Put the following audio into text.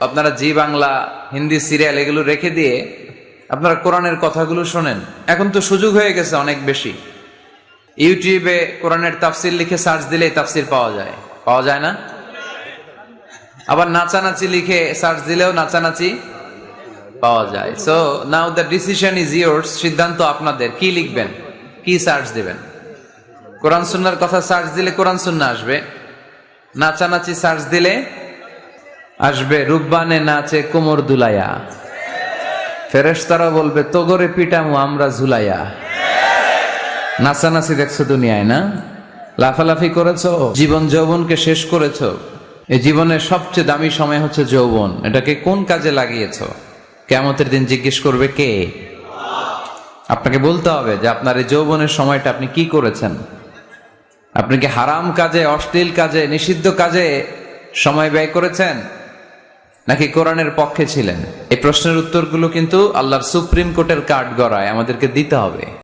আপনারা জি বাংলা, হিন্দি সিরিয়াল এগুলো রেখে দিয়ে আপনারা কোরআনের কথাগুলো শোনেন। এখন তো সুযোগ হয়ে গেছে অনেক বেশি। ইউটিউবে কোরআনের তাফসির লিখে সার্চ দিলেই তাফসির পাওয়া যায় না? আবার নাচানাচি লিখে সার্চ দিলেও নাচানাচি পাওয়া যায়। So now the decision is yours. সিদ্ধান্ত আপনাদের, কি লিখবেন, কি সার্চ দিবেন। কোরআন সুন্নাহর কথা সার্চ দিলে কোরআন সুন্নাহ আসবে, নাচানাচি সার্চ দিলে আসবে রূপবানে নাচে কোমর দুলাইয়া, ফেরেশতারা বলবে তোগরে পিটামু আমরা ঝুলাইয়া। নাচানাচি দেখছো দুনিয়ায় না? লাফালাফি করেছো, জীবন যৌবনকে শেষ করেছো। এই জীবনের সবচেয়ে দামি সময় হচ্ছে যৌবন। এটাকে কোন কাজে লাগিয়েছো? কিয়ামতের দিন জিজ্ঞেস করবে কে? আপনাকে বলতে হবে যে আপনার এই যৌবনের সময়টা আপনি কি করেছেন। আপনি কি হারাম কাজে, অশ্লীল কাজে, নিষিদ্ধ কাজে সময় ব্যয় করেছেন, নাকি কোরআনের পক্ষে ছিলেন? এই প্রশ্নের উত্তরগুলো কিন্তু আল্লাহর সুপ্রিম কোর্টের কাঠগড়ায় আমাদেরকে দিতে হবে।